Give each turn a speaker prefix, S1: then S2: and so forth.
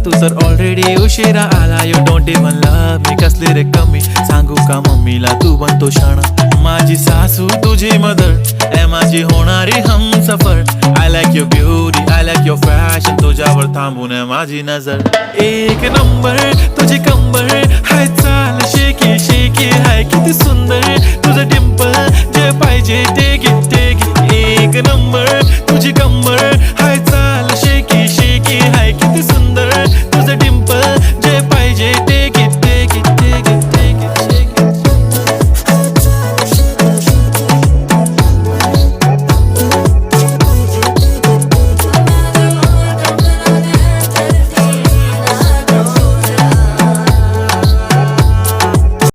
S1: तू तर ऑलरेडी उशिरा आला. You don't even love me, कसली रे कमी सांगू का मम्मीला तू बनतो शाणा. माझी सासू तुझी मदर ए माझी होणारी Humsafar. I like your beauty, I like your fashion, तुझ्यावर थांबून आहे माझी नजर. एक नंबर तुझी कंबर हाय, चाल शेकी शेकी हाय, किती सुंदर तुझं डिंपल, जे पाहिजे ते